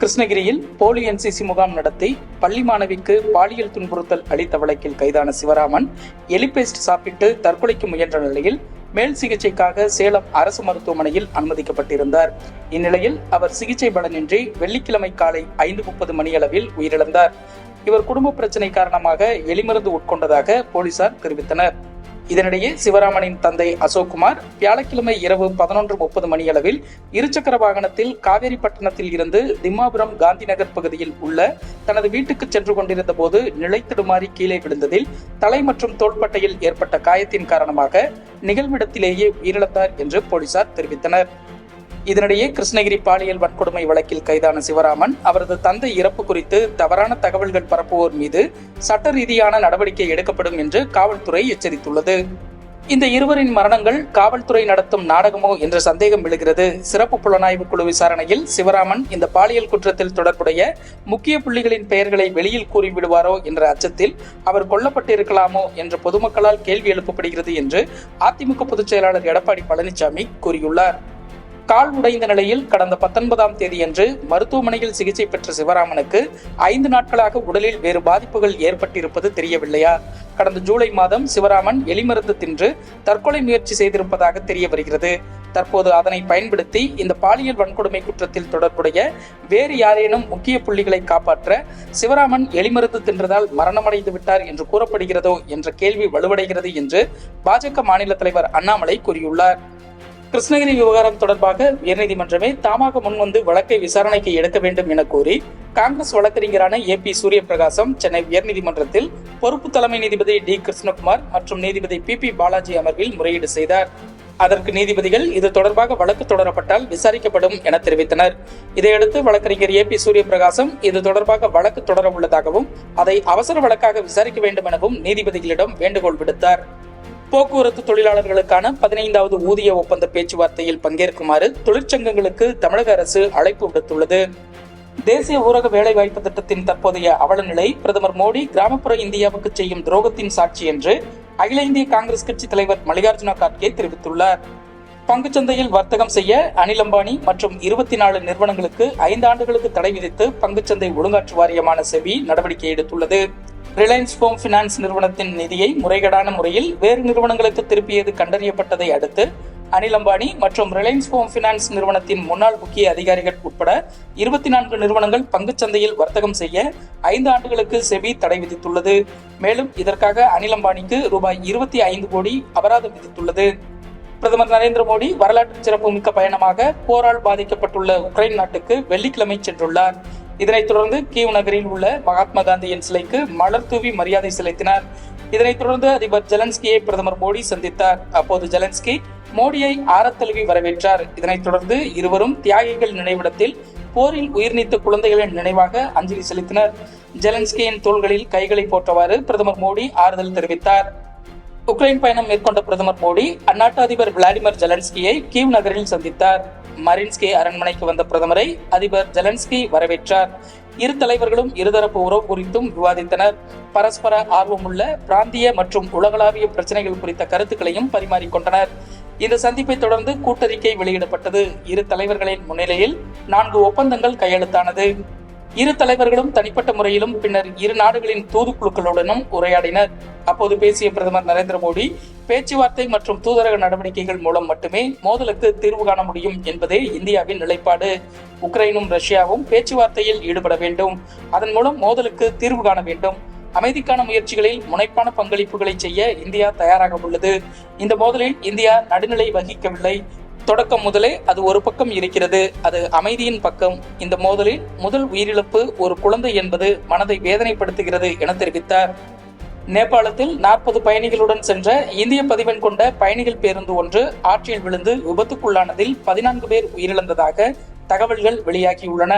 கிருஷ்ணகிரியில் போலி என்சிசி முகாம் நடத்தி பள்ளி மாணவிக்கு பாலியல் துன்புறுத்தல் அளித்த வழக்கில் கைதான சிவராமன் எலிபேஸ்ட் சாப்பிட்டு தற்கொலைக்கு முயன்ற நிலையில் மேல் சிகிச்சைக்காக சேலம் அரசு மருத்துவமனையில் அனுமதிக்கப்பட்டிருந்தார். இந்நிலையில் அவர் சிகிச்சை பலனின்றி வெள்ளிக்கிழமை காலை 5:30 மணியளவில் உயிரிழந்தார். இவர் குடும்ப பிரச்சனை காரணமாக எலிமருந்து உட்கொண்டதாக போலீசார் தெரிவித்தனர். இதனிடையே சிவராமனின் தந்தை அசோக்குமார் வியாழக்கிழமை இரவு 11:30 மணியளவில் இருசக்கர வாகனத்தில் காவேரிப்பட்டினத்தில் இருந்து திம்மாபுரம் காந்திநகர் பகுதியில் உள்ள தனது வீட்டுக்கு சென்று கொண்டிருந்த போது நிலைத்தடுமாறி கீழே விழுந்ததில் தலை மற்றும் தோள்பட்டையில் ஏற்பட்ட காயத்தின் காரணமாக நிகழ்விடத்திலேயே உயிரிழந்தார் என்று போலீசார் தெரிவித்தனர். இதனிடையே கிருஷ்ணகிரி பாலியல் வன்கொடுமை வழக்கில் கைதான சிவராமன் அவரது தந்தை இறப்பு குறித்து தவறான தகவல்கள் பரப்புவோர் மீது சட்ட ரீதியான நடவடிக்கை எடுக்கப்படும் என்று காவல்துறை எச்சரித்துள்ளது. இந்த இருவரின் மரணங்கள் காவல்துறை நடத்தும் நாடகமோ என்ற சந்தேகம் எழுகிறது. சிறப்பு புலனாய்வு குழு விசாரணையில் சிவராமன் இந்த பாலியல் குற்றத்தில் தொடர்புடைய முக்கிய புள்ளிகளின் பெயர்களை வெளியில் கூறிவிடுவாரோ என்ற அச்சத்தில் அவர் கொல்லப்பட்டிருக்கலாமோ என்று பொதுமக்களால் கேள்வி எழுப்பப்படுகிறது என்று அதிமுக பொதுச் செயலாளர் எடப்பாடி பழனிசாமி கூறியுள்ளார். கால் உடைந்த நிலையில் கடந்த 19ஆம் தேதியன்று மருத்துவமனையில் சிகிச்சை பெற்ற சிவராமனுக்கு 5 நாட்களாக உடலில் வேறு பாதிப்புகள் ஏற்பட்டிருப்பது தெரியவில்லையா? கடந்த ஜூலை மாதம் சிவராமன் எலிமருந்து தின்று தற்கொலை முயற்சி செய்திருப்பதாக தெரிய வருகிறது. தற்போது அதனை பயன்படுத்தி இந்த பாலியல் வன்கொடுமை குற்றத்தில் தொடர்புடைய வேறு யாரேனும் முக்கிய புள்ளிகளை காப்பாற்ற சிவராமன் எலிமருந்து தின்றதால் மரணமடைந்து விட்டார் என்று கூறப்படுகிறதோ என்ற கேள்வி வலுவடைகிறது என்று பாஜக மாநில தலைவர் அண்ணாமலை கூறியுள்ளார். கிருஷ்ணகிரி விவகாரம் தொடர்பாக உயர்நீதிமன்றமே தாமாக முன்வந்து வழக்கை விசாரணைக்கு எடுக்க வேண்டும் என கோரி காங்கிரஸ் வழக்கறிஞரான AP சூரியபிரகாசம் சென்னை உயர்நீதிமன்றத்தில் பொறுப்பு தலைமை நீதிபதி D கிருஷ்ணகுமார் மற்றும் நீதிபதி PP பாலாஜி அமர்வில் முறையீடு செய்தார். அதற்கு நீதிபதிகள் இது தொடர்பாக வழக்கு தொடரப்பட்டால் விசாரிக்கப்படும் என தெரிவித்தனர். இதையடுத்து வழக்கறிஞர் AP சூரியபிரகாசம் இது தொடர்பாக வழக்கு தொடர உள்ளதாகவும் அதை அவசர வழக்காக விசாரிக்க வேண்டும் எனவும் நீதிபதிகளிடம் வேண்டுகோள் விடுத்தார். போக்குவரத்து தொழிலாளர்களுக்கான 15வது ஊதிய ஒப்பந்த பேச்சுவார்த்தையில் பங்கேற்குமாறு தொழிற்சங்கங்களுக்கு தமிழக அரசு அழைப்பு விடுத்துள்ளது. தேசிய ஊரக வேலைவாய்ப்பு திட்டத்தின் தற்போதைய அவலநிலை பிரதமர் மோடி கிராமப்புற இந்தியாவுக்கு செய்யும் துரோகத்தின் சாட்சி என்று அகில இந்திய காங்கிரஸ் கட்சி தலைவர் மல்லிகார்ஜுன கார்கே தெரிவித்துள்ளார். பங்குச்சந்தையில் வர்த்தகம் செய்ய அனில் அம்பானி மற்றும் 24 நிறுவனங்களுக்கு 5 ஆண்டுகளுக்கு தடை விதித்து பங்குச்சந்தை ஒழுங்காற்று வாரியமான செபி நடவடிக்கை எடுத்துள்ளது. ரிலையன்ஸ் ஹோம் பினான்ஸ் நிறுவனத்தின் நிதியை முறைகேடான முறையில் வேறு நிறுவனங்களுக்கு திருப்பியது கண்டறியப்பட்டதை அடுத்து அனில் அம்பானி மற்றும் ரிலையன்ஸ் ஹோம் பினான்ஸ் நிறுவனத்தின் முன்னாள் முக்கிய அதிகாரிகள் உட்பட 24 நிறுவனங்கள் பங்குச்சந்தையில் வர்த்தகம் செய்ய 5 ஆண்டுகளுக்கு செபி தடை விதித்துள்ளது. மேலும் இதற்காக அனில் அம்பானிக்கு ரூபாய் 25 கோடி அபராதம் விதித்துள்ளது. பிரதமர் நரேந்திர மோடி வரலாற்று சிறப்புமிக்க பயணமாக போரால் பாதிக்கப்பட்டுள்ள உக்ரைன் நாட்டுக்கு வெள்ளிக்கிழமை சென்றுள்ளார். இதனைத் தொடர்ந்து கீவ் நகரில் உள்ள மகாத்மா காந்தியின் சிலைக்கு மலர் தூவி மரியாதை செலுத்தினார். இதனைத் தொடர்ந்து அதிபர் ஜெலன்ஸ்கியை பிரதமர் மோடி சந்தித்தார். அப்போது ஜெலன்ஸ்கி மோடியை ஆரத்தழுவி வரவேற்றார். இதனைத் தொடர்ந்து இருவரும் தியாகிகள் நினைவிடத்தில் போரில் உயிர் நீத்த குழந்தைகளின் நினைவாக அஞ்சலி செலுத்தினர். ஜெலன்ஸ்கியின் தோள்களில் கைகளை போட்டவாறு பிரதமர் மோடி ஆறுதல் தெரிவித்தார். உக்ரைன் பயணம் மேற்கொண்ட பிரதமர் மோடி அந்நாட்டு அதிபர் விளாடிமிர் ஜெலன்ஸ்கியை கீவ் நகரில் சந்தித்தார். மரின்ஸ்கி அரண்மனைக்கு வந்த பிரதமரை அதிபர் ஜெலன்ஸ்கி வரவேற்றார். இரு தலைவர்களும் இருதரப்பு உறவு குறித்தும் விவாதித்தனர். பரஸ்பர ஆர்வமுள்ள பிராந்திய மற்றும் உலகளாவிய பிரச்சனைகள் குறித்த கருத்துக்களையும் பரிமாறிக்கொண்டனர். இந்த சந்திப்பை தொடர்ந்து கூட்டறிக்கை வெளியிடப்பட்டது. இரு தலைவர்களின் முன்னிலையில் 4 ஒப்பந்தங்கள் கையெழுத்தானது. இரு தலைவர்களும் தனிப்பட்ட முறையிலும் பின்னர் இரு நாடுகளின் தூதுக்குழுக்களுடனும் உரையாடினர். அப்போது பேசிய பிரதமர் நரேந்திர மோடி பேச்சுவார்த்தை மற்றும் தூதரக நடவடிக்கைகள் மூலம் மட்டுமே மோதலுக்கு தீர்வு காண முடியும் என்பதே இந்தியாவின் நிலைப்பாடு. உக்ரைனும் ரஷ்யாவும் பேச்சுவார்த்தையில் ஈடுபட வேண்டும். அதன் மூலம் மோதலுக்கு தீர்வு காண வேண்டும். அமைதிக்கான முயற்சிகளில் முனைப்பான பங்களிப்புகளை செய்ய இந்தியா தயாராக உள்ளது. இந்த மோதலில் இந்தியா நடுநிலை வகிக்கவில்லை. தொடக்கம் முதலே அது ஒரு பக்கம் இருக்கிறது. அது அமைதியின் பக்கம். இந்த மோதலில் முதல் உயிரிழப்பு ஒரு குழந்தை என்பது மனதை வேதனைப்படுத்துகிறது என தெரிவித்தார். நேபாளத்தில் 40 பயணிகளுடன் சென்ற இந்திய பதிவெண் கொண்ட பயணிகள் பேருந்து ஒன்று ஆற்றில் விழுந்து விபத்துக்குள்ளானதில் 14 பேர் உயிரிழந்ததாக தகவல்கள் வெளியாகியுள்ளன.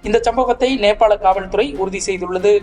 இந்த சம்பவத்தை நேபாள காவல்துறை உறுதி செய்துள்ளது.